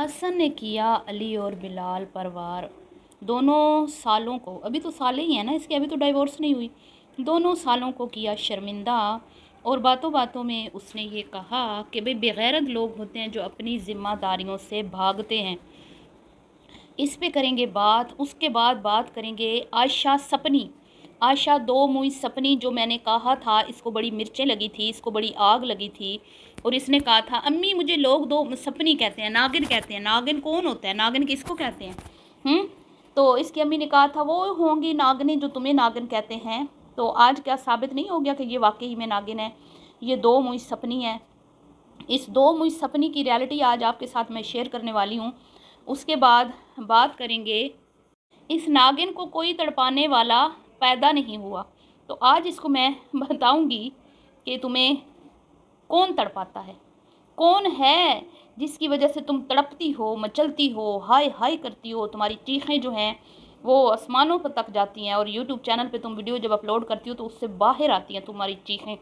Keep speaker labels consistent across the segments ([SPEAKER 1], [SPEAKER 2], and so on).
[SPEAKER 1] हसन ने किया अली और बिलाल पर वार। दोनों सालों को, अभी तो साले ही हैं ना इसके, अभी तो डाइवोर्स नहीं हुई। दोनों सालों को किया शर्मिंदा। और बातों बातों में उसने ये कहा कि भाई बेगैरत लोग होते हैं जो अपनी ज़िम्मेदारियों से भागते हैं। इस पे करेंगे बात। उसके बाद बात करेंगे आयशा सपनी। आयशा दो मुई सपनी, जो मैंने कहा था इसको बड़ी मिर्चें लगी थी, इसको बड़ी आग लगी थी। और इसने कहा था अम्मी मुझे लोग दो सपनी कहते हैं, नागिन कहते हैं। नागिन कौन होता है? नागिन किसको कहते हैं? तो इसकी अम्मी ने कहा था वो होंगी नागिनें जो तुम्हें नागिन कहते हैं। तो आज क्या साबित नहीं हो गया कि ये वाकई में नागिन है? ये दो मुई सपनी है। इस दो मुई सपनी की रियलिटी आज आपके साथ मैं शेयर करने वाली हूँ। उसके बाद बात करेंगे, इस नागिन को कोई तड़पाने वाला पैदा नहीं हुआ। तो आज इसको मैं बताऊंगी कि तुम्हें कौन तड़पाता है, कौन है जिसकी वजह से तुम तड़पती हो, मचलती हो, हाय हाय करती हो। तुम्हारी चीखें जो हैं वो आसमानों पर तक जाती हैं। और यूट्यूब चैनल पे तुम वीडियो जब अपलोड करती हो तो उससे बाहर आती हैं तुम्हारी चीखें।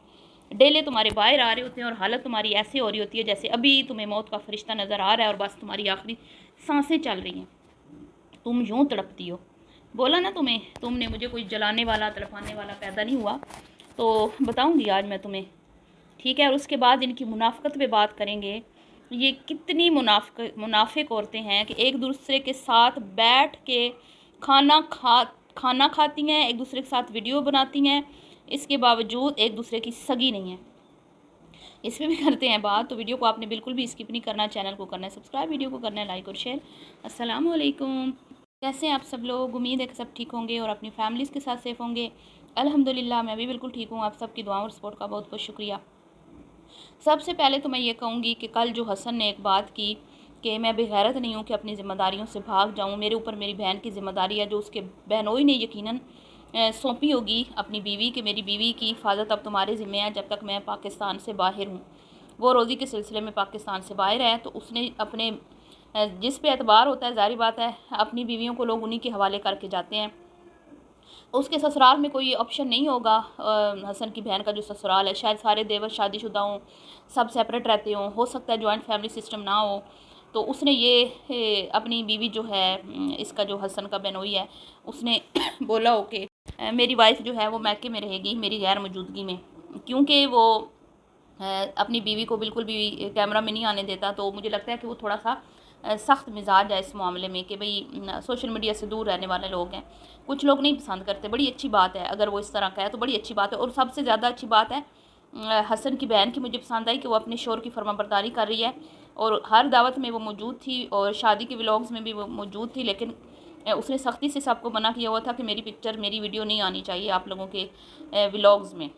[SPEAKER 1] डेले तुम्हारे बाहर आ रहे होते हैं और हालत तुम्हारी ऐसी हो रही होती है जैसे अभी तुम्हें मौत का फरिश्ता नज़र आ रहा है और बस तुम्हारी आखिरी सांसें चल रही हैं। तुम यूँ तड़पती हो। बोला ना तुम्हें, तुमने मुझे कोई जलाने वाला तड़पाने वाला पैदा नहीं हुआ। तो बताऊंगी आज मैं तुम्हें, ठीक है। और उसके बाद इनकी मुनाफ़कत पे बात करेंगे। ये कितनी मुनाफिक औरतें हैं कि एक दूसरे के साथ बैठ के खाना खाती हैं, एक दूसरे के साथ वीडियो बनाती हैं, इसके बावजूद एक दूसरे की सगी नहीं है। इस पर भी करते हैं बात। तो वीडियो को आपने बिल्कुल भी स्किप नहीं करना, चैनल को करना है सब्सक्राइब, वीडियो को करना है लाइक और शेयर। अस्सलाम वालेकुम। कैसे हैं आप सब लोग? उम्मीद है कि सब ठीक होंगे और अपनी फैमिलीज़ के साथ सेफ़ होंगे। अल्हम्दुलिल्लाह मैं भी बिल्कुल ठीक हूँ। आप सबकी दुआओं और सपोर्ट का बहुत बहुत शुक्रिया। सबसे पहले तो मैं ये कहूँगी कि कल जो हसन ने एक बात की कि मैं बेगैरत नहीं हूँ कि अपनी ज़िम्मेदारियों से भाग जाऊँ, मेरे ऊपर मेरी बहन की ज़िम्मेदारी है जो उसके बहनोई ने यकीनन सौंपी होगी अपनी बीवी कि मेरी बीवी की हिफाजत अब तुम्हारे ज़िम्मे है जब तक मैं पाकिस्तान से बाहर हूँ। वो रोज़ी के सिलसिले में पाकिस्तान से बाहर है, तो उसने अपने जिस पे एतबार होता है, ज़ाहिर बात है अपनी बीवियों को लोग उन्हीं के हवाले करके जाते हैं। उसके ससुराल में कोई ऑप्शन नहीं होगा। हसन की बहन का जो ससुराल है, शायद सारे देवर शादीशुदा हों, सब सेपरेट रहते हों, हो सकता है जॉइंट फैमिली सिस्टम ना हो। तो उसने ये अपनी बीवी जो है, इसका जो हसन का बहनोई है, उसने बोला हो कि मेरी वाइफ जो है वो मैके में रहेगी मेरी गैर मौजूदगी में, क्योंकि वो अपनी बीवी को बिल्कुल भी कैमरा में नहीं आने देता। तो मुझे लगता है कि वो थोड़ा सा सख्त मिजाज है इस मामले में कि भाई सोशल मीडिया से दूर रहने वाले लोग हैं। कुछ लोग नहीं पसंद करते, बड़ी अच्छी बात है अगर वो इस तरह का है तो बड़ी अच्छी बात है। और सबसे ज़्यादा अच्छी बात है हसन की बहन की मुझे पसंद आई कि वो अपने शोर की फरमाबरदारी कर रही है और हर दावत में वो मौजूद थी और शादी के व्लॉग्स में भी वो मौजूद थी। लेकिन उसने सख्ती से सबको मना किया हुआ था कि मेरी पिक्चर, मेरी वीडियो नहीं आनी चाहिए आप लोगों के व्लॉग्स में।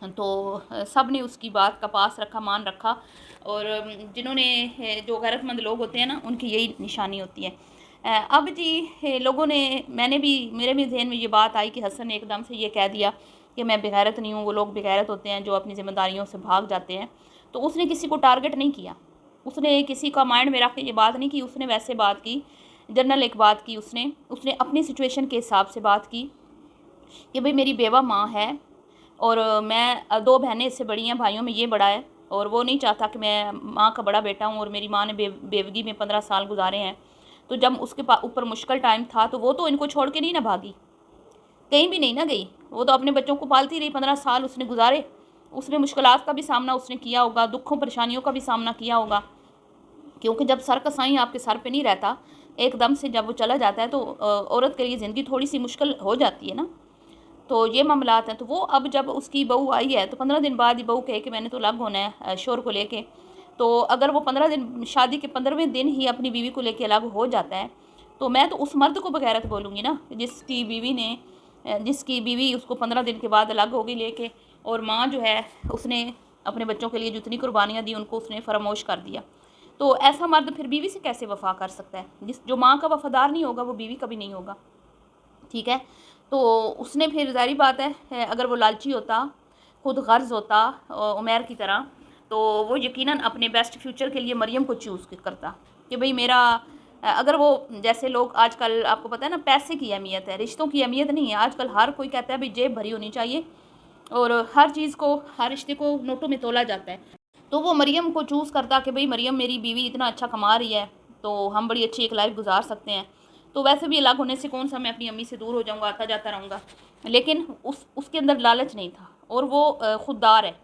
[SPEAKER 1] तो सब ने उसकी बात का पास रखा, मान रखा। और जिन्होंने जो गैरतमंद लोग होते हैं ना, उनकी यही निशानी होती है। अब जी लोगों ने, मैंने भी, मेरे भी जहन में ये बात आई कि हसन ने एकदम से ये कह दिया कि मैं बेगैरत नहीं हूँ। वो लोग बेगैरत होते हैं जो अपनी ज़िम्मेदारियों से भाग जाते हैं। तो उसने किसी को टारगेट नहीं किया, उसने किसी का माइंड में रख के ये बात नहीं की। उसने वैसे बात की, जनरल एक बात की। उसने उसने अपनी सिचुएशन के हिसाब से बात की कि भाई मेरी बेवा माँ है और मैं दो बहनें इससे बड़ी हैं, भाइयों में ये बड़ा है और वो नहीं चाहता कि मैं माँ का बड़ा बेटा हूँ और मेरी माँ ने बेवगी में 15 साल गुजारे हैं। तो जब उसके ऊपर मुश्किल टाइम था तो वो तो इनको छोड़ के नहीं ना भागी, कहीं भी नहीं ना गई। वो तो अपने बच्चों को पालती रही, 15 साल उसने गुजारे। उसमें मुश्किलात का भी सामना उसने किया होगा, दुखों परेशानियों का भी सामना किया होगा। क्योंकि जब सर का साईं आपके सर पे नहीं रहता, एकदम से जब वो चला जाता है तो औरत के लिए ज़िंदगी थोड़ी सी मुश्किल हो जाती है ना। तो ये मामलात हैं। तो वो अब जब उसकी बहू आई है तो 15 दिन बाद ही बहू कहे कि मैंने तो अलग होना है शोर को लेके। तो अगर वो 15 दिन, शादी के 15वें दिन ही अपनी बीवी को लेके अलग हो जाता है, तो मैं तो उस मर्द को बगैरत बोलूँगी ना जिसकी बीवी उसको 15 दिन के बाद अलग हो गई लेके। और माँ जो है उसने अपने बच्चों के लिए जितनी कुर्बानियाँ दी उनको उसने फरामोश कर दिया। तो ऐसा मर्द फिर बीवी से कैसे वफ़ा कर सकता है? जो माँ का वफ़ादार नहीं होगा वो बीवी का भी नहीं होगा, ठीक है। तो उसने फिर ज़ाहिर बात है अगर वो लालची होता, खुद गर्ज़ होता उमैर की तरह, तो वो यकीनन अपने बेस्ट फ्यूचर के लिए मरियम को चूज़ करता कि भाई मेरा अगर वो, जैसे लोग आजकल आपको पता है ना पैसे की अहमियत है, रिश्तों की अहमियत नहीं है। आजकल हर कोई कहता है भाई जेब भरी होनी चाहिए और हर चीज़ को, हर रिश्ते को नोटों में तोला जाता है। तो वो मरियम को चूज़ करता कि भाई मरियम मेरी बीवी इतना अच्छा कमा रही है, तो हम बड़ी अच्छी एक लाइफ गुजार सकते हैं। तो वैसे भी अलग होने से कौन सा मैं अपनी अम्मी से दूर हो जाऊँगा, आता जाता रहूँगा। लेकिन उसके अंदर लालच नहीं था और वो खुददार है।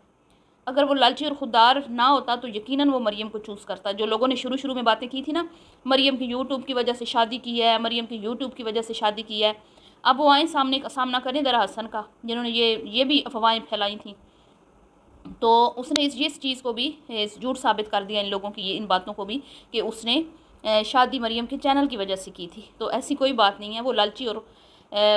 [SPEAKER 1] अगर वो लालची और खुददार ना होता तो यकीनन वो मरियम को चूज़ करता। जो लोगों ने शुरू शुरू में बातें की थी ना, मरियम की यूट्यूब की वजह से शादी की है, मरियम की यूट्यूब की वजह से शादी की है, अब वो आए सामने का सामना करें ज़रा हसन का, जिन्होंने ये भी अफवाहें फैलाई थी। तो उसने इस चीज़ को भी झूठ साबित कर दिया इन लोगों की, इन बातों को भी, कि उसने शादी मरियम के चैनल की वजह से की थी। तो ऐसी कोई बात नहीं है, वो लालची और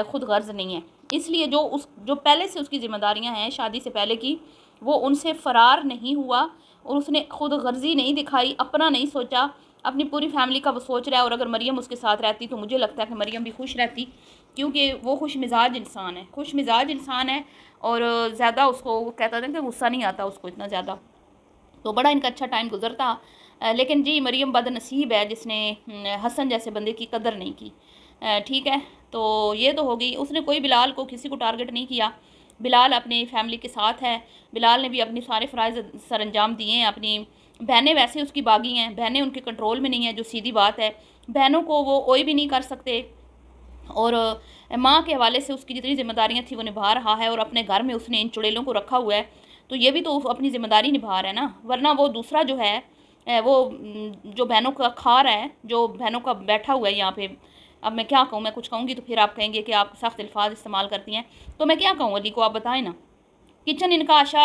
[SPEAKER 1] ख़ुद गर्ज नहीं है। इसलिए जो पहले से उसकी ज़िम्मेदारियां हैं शादी से पहले की, वो उनसे फ़रार नहीं हुआ और उसने खुद गर्जी नहीं दिखाई, अपना नहीं सोचा, अपनी पूरी फैमिली का वो सोच रहा है। और अगर मरियम उसके साथ रहती तो मुझे लगता है कि मरियम भी खुश रहती, क्योंकि वो खुश मिजाज इंसान है, खुश मिजाज इंसान है। और ज़्यादा उसको, वो कहता था कि गुस्सा नहीं आता उसको इतना ज़्यादा, तो बड़ा इनका अच्छा टाइम गुजरता। लेकिन जी मरियम बदनसीब है जिसने हसन जैसे बंदे की कदर नहीं की। ठीक है, तो ये तो हो गई। उसने कोई बिलाल को, किसी को टारगेट नहीं किया। बिलाल अपनी फैमिली के साथ है, बिलाल ने भी अपने सारे फ़राइज़ सर अंजाम दिए हैं। अपनी बहनें वैसे उसकी बागी हैं, बहनें उनके कंट्रोल में नहीं है, जो सीधी बात है। बहनों को वो कोई भी नहीं कर सकते और माँ के हवाले से उसकी जितनी ज़िम्मेदारियाँ थी वो निभा रहा है। और अपने घर में उसने इन चुड़ैलों को रखा हुआ है, तो ये भी तो अपनी ज़िम्मेदारी निभा रहा है ना। वरना वो दूसरा जो है वो जो बहनों का खा रहा है, जो बहनों का बैठा हुआ है यहाँ पे। अब मैं क्या कहूँ, मैं कुछ कहूँगी तो फिर आप कहेंगे कि आप सख्त अल्फाज इस्तेमाल करती हैं, तो मैं क्या कहूँ अली को, आप बताएं ना। किचन इनका आशा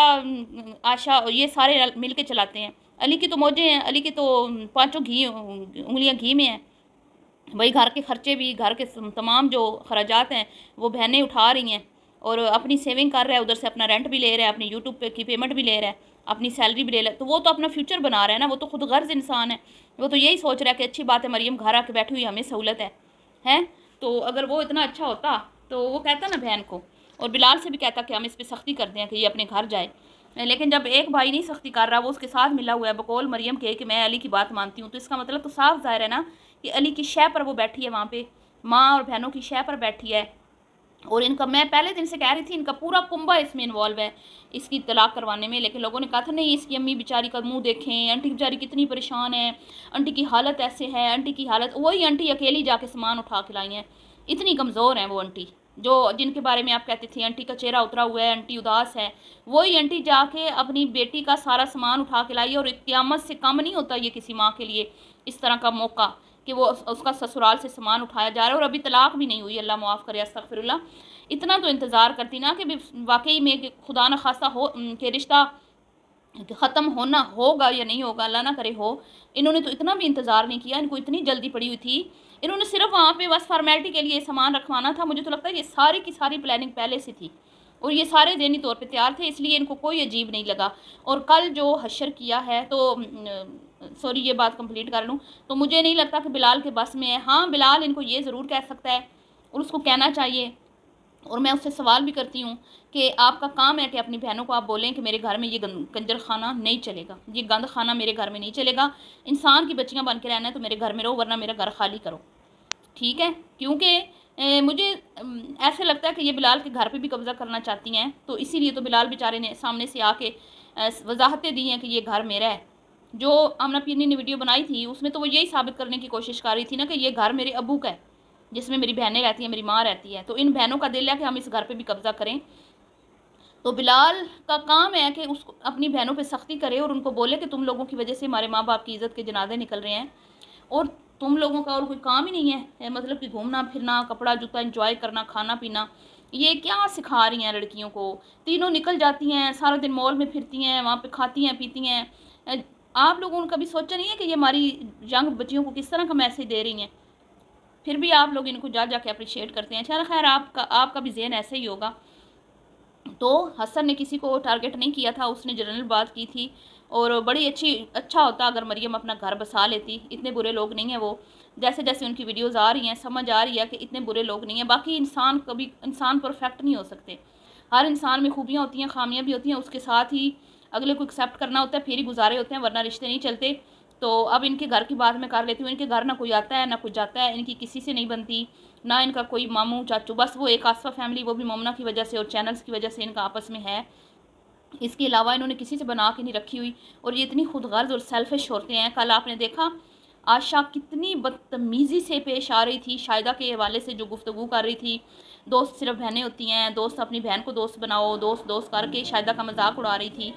[SPEAKER 1] आशा ये सारे मिल के चलाते हैं। अली की तो मौजें हैं, अली की तो पाँचों घी उंगलियाँ घी में हैं। वही घर के खर्चे भी, घर के तमाम जो खर्चात हैं वो बहनें उठा रही हैं और अपनी सेविंग कर रहा है, उधर से अपना रेंट भी ले रहा है, अपनी यूट्यूब पे की पेमेंट भी ले रहा है, अपनी सैलरी भी ले रहा है। तो वो तो अपना फ्यूचर बना रहा है ना, वो तो खुद गर्ज इंसान है। वो तो यही सोच रहा है कि अच्छी बात है मरियम घर आके बैठी हुई, हमें सहूलत है, हैं। तो अगर वो इतना अच्छा होता तो वो कहता ना बहन को, और बिलाल से भी कहता कि हम इस पर सख्ती कर दें कि ये अपने घर जाए। लेकिन जब एक भाई नहीं सख्ती कर रहा, वो उसके साथ मिला हुआ है बकौल मरियम के कि मैं अली की बात मानती हूँ, तो इसका मतलब तो साफ जाहिर है ना कि अली की शय पर वो बैठी है, वहाँ पे माँ और बहनों की शय पर बैठी है। और इनका, मैं पहले दिन से कह रही थी, इनका पूरा कुंबा इसमें इन्वॉल्व है इसकी तलाक करवाने में। लेकिन लोगों ने कहा था नहीं, इसकी अम्मी बेचारी का मुंह देखें, आंटी बेचारी कितनी परेशान है, आंटी की हालत ऐसे है, आंटी की हालत, वही आंटी अकेली जाके सामान उठा के लाई है। इतनी कमज़ोर हैं वो आंटी, जो जिनके बारे में आप कहते थे आंटी का चेहरा उतरा हुआ है, आंटी उदास है, वही आंटी जाके अपनी बेटी का सारा सामान उठा के लाई। और क़यामत से कम नहीं होता ये किसी माँ के लिए इस तरह का मौका कि वो उसका ससुराल से सामान उठाया जा रहा है और अभी तलाक भी नहीं हुई, अल्लाह माफ़ करे, अस्तगफिरुल्लाह। इतना तो इंतज़ार करती ना कि वाकई में कि खुदा न खास्ता हो कि रिश्ता ख़त्म होना होगा या नहीं होगा, अल्लाह ना करे हो। इन्होंने तो इतना भी इंतज़ार नहीं किया, इनको इतनी जल्दी पड़ी हुई थी। इन्होंने सिर्फ वहाँ पे बस फॉर्मेलिटी के लिए सामान रखवाना था। मुझे तो लगता है ये सारी की सारी प्लानिंग पहले से थी और ये सारे ज़हनी तौर पे तैयार थे, इसलिए इनको कोई अजीब नहीं लगा। और कल जो हशर किया है, तो सॉरी ये बात कंप्लीट कर लूँ, तो मुझे नहीं लगता कि बिलाल के बस में है। हाँ, बिलाल इनको ये ज़रूर कह सकता है और उसको कहना चाहिए। और मैं उससे सवाल भी करती हूँ कि आपका काम है कि अपनी बहनों को आप बोलें कि मेरे घर में ये कंजर खाना नहीं चलेगा, ये गंद खाना मेरे घर में नहीं चलेगा। इंसान की बच्चियाँ बन के रहना है तो मेरे घर में रहो, वरना मेरा घर खाली करो, ठीक है। क्योंकि मुझे ऐसे लगता है कि ये बिलाल के घर पे भी कब्ज़ा करना चाहती हैं, तो इसीलिए तो बिलाल बेचारे ने सामने से आके वजाहतें दी हैं कि ये घर मेरा है। जो आमना पीनी ने वीडियो बनाई थी उसमें तो वो यही साबित करने की कोशिश कर रही थी ना कि ये घर मेरे अबू का है, जिसमें मेरी बहनें रहती हैं, मेरी माँ रहती है। तो इन बहनों का दिल है कि हम इस घर पे भी कब्ज़ा करें। तो बिलाल का काम है कि उसको अपनी बहनों पे सख्ती करे और उनको बोले कि तुम लोगों की वजह से हमारे माँ बाप की इज़्ज़त के जनाजे निकल रहे हैं और तुम लोगों का और कोई काम ही नहीं है, मतलब कि घूमना फिरना, कपड़ा जूता इंजॉय करना, खाना पीना। ये क्या सिखा रही हैं लड़कियों को। तीनों निकल जाती हैं, सारा दिन मॉल में फिरती हैं, वहाँ पे खाती हैं पीती हैं। आप लोगों ने कभी सोचा नहीं है कि ये हमारी यंग बच्चियों को किस तरह का मैसेज दे रही हैं, फिर भी आप लोग इनको जा के अप्रिशिएट करते हैं। चलो खैर, आपका भी ज़हन ऐसे ही होगा। तो हसन ने किसी को टारगेट नहीं किया था, उसने जनरल बात की थी। और बड़ी अच्छा होता अगर मरियम अपना घर बसा लेती। इतने बुरे लोग नहीं हैं वो, जैसे जैसे उनकी वीडियोज़ आ रही हैं समझ आ रही है कि इतने बुरे लोग नहीं हैं। बाकी इंसान परफेक्ट नहीं हो सकते, हर इंसान में खूबियाँ होती हैं, खामियाँ भी होती हैं, उसके साथ ही अगले को एक्सेप्ट करना होता है, फिर ही गुजारे होते हैं, वरना रिश्ते नहीं चलते। तो अब इनके घर की बात मैं कर लेती हूँ। इनके घर ना कोई आता है ना कोई जाता है, इनकी किसी से नहीं बनती, ना इनका कोई मामू चाचू, बस वो एक आसफा फैमिली, वो भी मोमना की वजह से और चैनल्स की वजह से इनका आपस में है। इसके अलावा इन्होंने किसी से बना के नहीं रखी हुई। और ये इतनी खुदगर्ज और सेल्फिश होते हैं। कल आपने देखा आशा कितनी बदतमीज़ी से पेश आ रही थी शाहिदा के हवाले से, जो गुफ्तगू कर रही थी। दोस्त सिर्फ बहनें होती हैं, दोस्त अपनी बहन को दोस्त बनाओ, दोस्त दोस्त करके शाहिदा का मजाक उड़ा रही थी।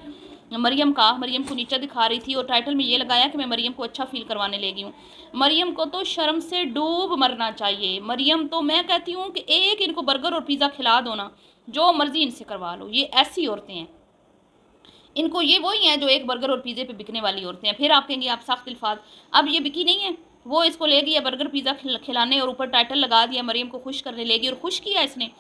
[SPEAKER 1] मरियम को नीचा दिखा रही थी और टाइटल में ये लगाया कि मैं मरियम को अच्छा फील करवाने लगी हूँ। मरियम को तो शर्म से डूब मरना चाहिए। मरियम तो मैं कहती हूँ कि एक इनको बर्गर और पिज़्ज़ा खिला दो ना, जो मर्ज़ी इनसे करवा लो। ये ऐसी औरतें हैं, इनको ये वही हैं जो एक बर्गर और पिज़्ज़े पे बिकने वाली औरतें हैं। फिर आप कहेंगे आप सख्त अल्फाज, अब ये बिकी नहीं है, वो इसको ले गई है बर्गर पिज़्ज़ा खिलाने और ऊपर टाइटल लगा दिया मरियम को खुश करने लेगी, और खुश किया इसने।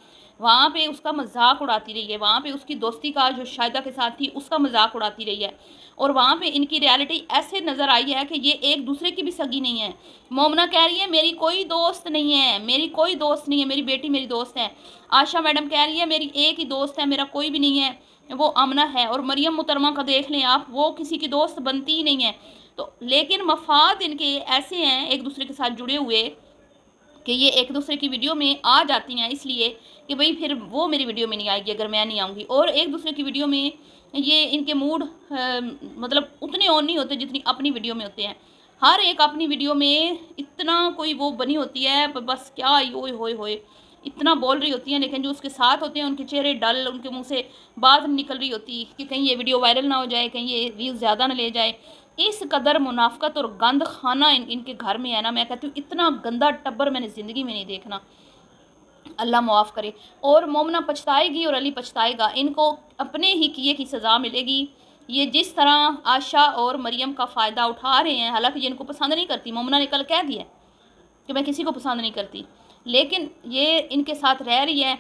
[SPEAKER 1] वहाँ पे उसका मजाक उड़ाती रही है, वहाँ पे उसकी दोस्ती का जो शाहिदा के साथ थी उसका मजाक उड़ाती रही है, और वहाँ पे इनकी रियलिटी ऐसे नज़र आई है कि ये एक दूसरे की भी सगी नहीं है। मोमना कह रही है मेरी कोई दोस्त नहीं है, मेरी कोई दोस्त नहीं है, मेरी बेटी मेरी दोस्त है। आशा मैडम कह रही है मेरी एक ही दोस्त है, मेरा कोई भी नहीं है, वो आमना है। और मरियम मुहतरमा का देख लें आप, वो किसी की दोस्त बनती ही नहीं है। तो लेकिन मफाद इनके ऐसे हैं एक दूसरे के साथ जुड़े हुए कि ये एक दूसरे की वीडियो में आ जाती हैं, इसलिए कि भाई फिर वो मेरी वीडियो में नहीं आएगी अगर मैं नहीं आऊँगी। और एक दूसरे की वीडियो में ये इनके मूड मतलब उतने ऑन नहीं होते जितनी अपनी वीडियो में होते हैं। हर एक अपनी वीडियो में इतना कोई वो बनी होती है, बस क्या होए होए होए इतना बोल रही होती हैं, लेकिन जो उसके साथ होते हैं उनके चेहरे डल, उनके मुंह से बात नहीं निकल रही होती कि कहीं ये वीडियो वायरल ना हो जाए, कहीं ये व्यूज़ ज़्यादा ना ले जाए। इस कदर मुनाफकत और गंद खाना इनके घर में है ना, मैं कहती हूँ इतना गंदा टब्बर मैंने ज़िंदगी में नहीं देखना, अल्लाह मुआफ़ करे। और मोमना पछताएगी और अली पछताएगा, इनको अपने ही किए की सज़ा मिलेगी। ये जिस तरह आशा और मरियम का फ़ायदा उठा रहे हैं, हालांकि ये इनको पसंद नहीं करती, मोमना ने कल कह दिया कि मैं किसी को पसंद नहीं करती, लेकिन ये इनके साथ रह रही है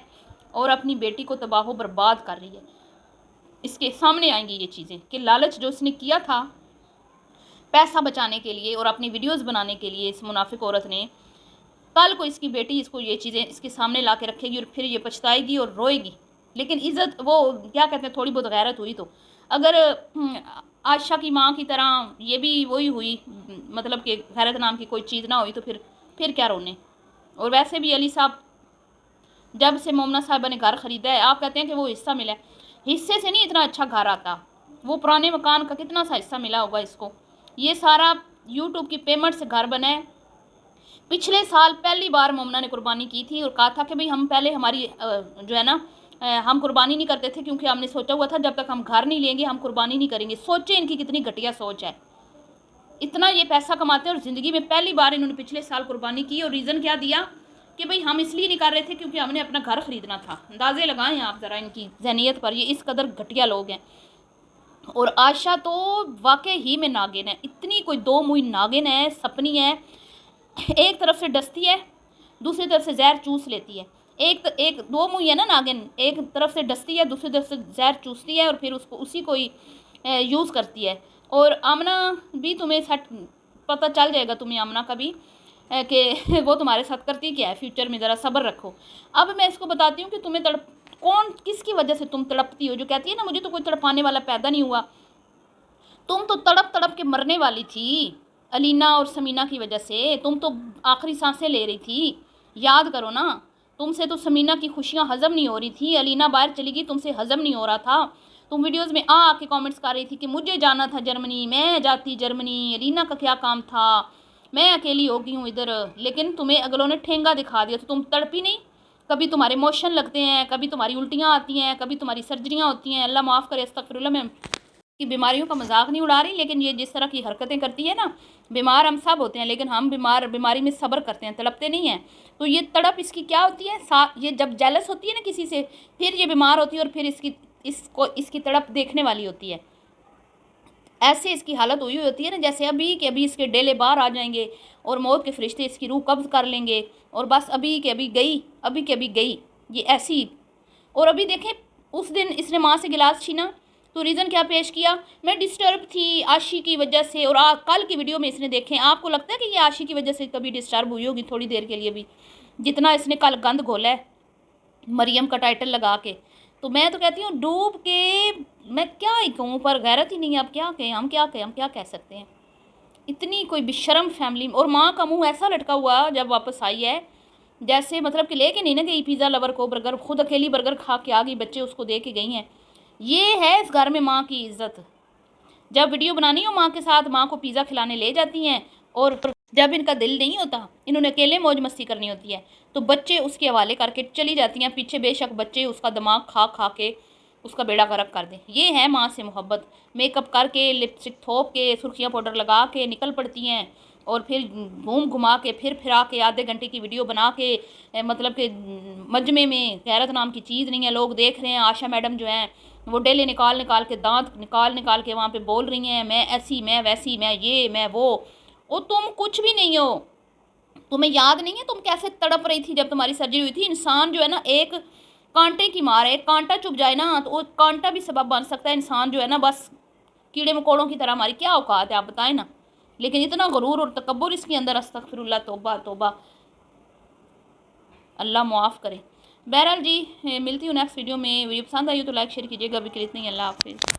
[SPEAKER 1] और अपनी बेटी को तबाह बर्बाद कर रही है। इसके सामने आएंगी ये चीज़ें कि लालच जो इसने किया था पैसा बचाने के लिए और अपनी वीडियोस बनाने के लिए, इस मुनाफिक औरत ने, कल को इसकी बेटी इसको ये चीज़ें इसके सामने ला के रखेगी और फिर ये पछताएगी और रोएगी। लेकिन इज़्ज़त वो क्या कहते हैं, थोड़ी बहुत गैरत हुई तो। अगर आशा की माँ की तरह ये भी वही हुई, मतलब कि गैरत नाम की कोई चीज़ ना हुई, तो फिर क्या रोने। और वैसे भी अली साहब जब से मोमना साहिबा ने घर ख़रीदा है, आप कहते हैं कि वो हिस्सा मिला है, हिस्से से नहीं इतना अच्छा घर आता, वो पुराने मकान का कितना सा हिस्सा मिला होगा इसको। ये सारा यूट्यूब की पेमेंट से घर बना है। पिछले साल पहली बार मोमना ने कुर्बानी की थी और कहा था कि भाई हम पहले हमारी जो है ना हम कुर्बानी नहीं करते थे क्योंकि हमने सोचा हुआ था जब तक हम घर नहीं लेंगे हम कुर्बानी नहीं करेंगे। सोचे इनकी कितनी घटिया सोच है, इतना ये पैसा कमाते हैं और ज़िंदगी में पहली बार इन्होंने पिछले साल कुर्बानी की। और रीज़न क्या दिया कि भाई हम इसलिए नहीं कर रहे थे क्योंकि हमने अपना घर ख़रीदना था। अंदाज़े लगाएं आप ज़रा इनकी जहनीत पर, ये इस कदर घटिया लोग हैं। और आशा तो वाकई ही में नागिन है, इतनी कोई दो मुई नागिन है, सपनी है। एक तरफ से डसती है, दूसरी तरफ से जहर चूस लेती है। एक दो मुँह है ना नागिन, एक तरफ से डसती है, दूसरी तरफ से जहर चूसती है और फिर उसको उसी को ही यूज़ करती है। और आमना भी तुम्हें सेट पता चल जाएगा, तुम्हें आमना का भी कि वो तुम्हारे साथ करती क्या है फ्यूचर में, ज़रा सब्र रखो। अब मैं इसको बताती हूँ कि तुम्हें कौन किसकी वजह से तुम तड़पती हो। जो कहती है ना मुझे तो कोई तड़पाने वाला पैदा नहीं हुआ, तुम तो तड़प तड़प के मरने वाली थी अलीना और समीना की वजह से। तुम तो आखिरी सांसें ले रही थी, याद करो ना। तुमसे तो समीना की खुशियाँ हज़म नहीं हो रही थी, अलीना बाहर चली गई, तुमसे हज़म नहीं हो रहा था। तुम वीडियोस में आके कमेंट्स कर रही थी कि मुझे जाना था जर्मनी, मैं जाती जर्मनी, अलीना का क्या काम था, मैं अकेली हो गई हूँ इधर। लेकिन तुम्हें अगलों ने ठेंगा दिखा दिया तो तुम तड़पी नहीं। कभी तुम्हारे मोशन लगते हैं, कभी तुम्हारी उल्टियाँ आती हैं, कभी तुम्हारी सर्जरियाँ होती हैं, अल्लाह माफ़ करे, अस्तगफिरुल्लाह। मैं कि बीमारियों का मजाक नहीं उड़ा रही, लेकिन ये जिस तरह की हरकतें करती है ना, बीमार हम सब होते हैं लेकिन हम बीमारी में सब्र करते हैं, तड़पते नहीं हैं। तो ये तड़प इसकी क्या होती है, ये जब जेलस होती है ना किसी से, फिर ये बीमार होती है और फिर इसकी तड़प देखने वाली होती है। ऐसे इसकी हालत हुई होती है ना जैसे अभी के अभी इसके डेले बाहर आ जाएंगे और मौत के फरिश्ते इसकी रूह कब्ज़ कर लेंगे और बस अभी के अभी गई, अभी के अभी गई, ये ऐसी। और अभी देखें उस दिन इसने माँ से गिलास छीना तो रीज़न क्या पेश किया, मैं डिस्टर्ब थी आशी की वजह से। और कल की वीडियो में इसने देखें, आपको लगता है कि ये आशी की वजह से कभी डिस्टर्ब हुई होगी थोड़ी देर के लिए भी, जितना इसने कल गंद घोला है मरियम का टाइटल लगा के। तो मैं तो कहती हूँ डूब के, मैं क्या ही कहूँ, पर गैरत ही नहीं है। अब क्या कहें, हम क्या कहें, हम क्या कह सकते हैं। इतनी कोई बेशर्म फैमिली। और माँ का मुंह ऐसा लटका हुआ जब वापस आई है जैसे मतलब कि लेके नहीं ना गई पिज़्ज़ा लवर को बर्गर, खुद अकेली बर्गर खा के आ गई, बच्चे उसको दे के गई हैं। ये है इस घर में माँ की इज़्ज़त। जब वीडियो बनानी हो माँ के साथ, माँ को पिज़्ज़ा खिलाने ले जाती हैं और जब इनका दिल नहीं होता, इन्होंने अकेले मौज मस्ती करनी होती है, तो बच्चे उसके हवाले करके चली जाती हैं पीछे, बेशक बच्चे उसका दिमाग खा खा के उसका बेड़ा गर्क कर दें। ये है माँ से मोहब्बत। मेकअप करके, लिपस्टिक थोप के, सुर्खियाँ पाउडर लगा के निकल पड़ती हैं, और फिर घूम घुमा के फिर फिरा के आधे घंटे की वीडियो बना के मतलब कि मजमे में गैरत नाम की चीज़ नहीं है, लोग देख रहे हैं। आशा मैडम जो हैं वो डेले निकाल निकाल के, दांत निकाल निकाल के वहाँ पे बोल रही हैं, मैं ऐसी, मैं वैसी, मैं ये, मैं वो तुम कुछ भी नहीं हो। तुम्हें याद नहीं है तुम कैसे तड़प रही थी जब तुम्हारी सर्जरी हुई थी? इंसान जो है ना, एक कांटे की मार है, एक कांटा चुभ जाए ना तो वो कांटा भी सबब बन सकता है। इंसान जो है ना, बस कीड़े मकोड़ों की तरह हमारी क्या औकात है, आप बताएं ना। लेकिन इतना गरूर और तकब्बुर इसके अंदर, अस्तगफिरुल्लाह, तौबा तौबा, अल्लाह मुआफ़ करे। बहरहाल जी, मिलती हूँ नेक्स्ट वीडियो में। वीडियो पसंद आई हो तो लाइक शेयर कीजिएगा। अभी के लिए इतना ही, अल्लाह हाफिज़।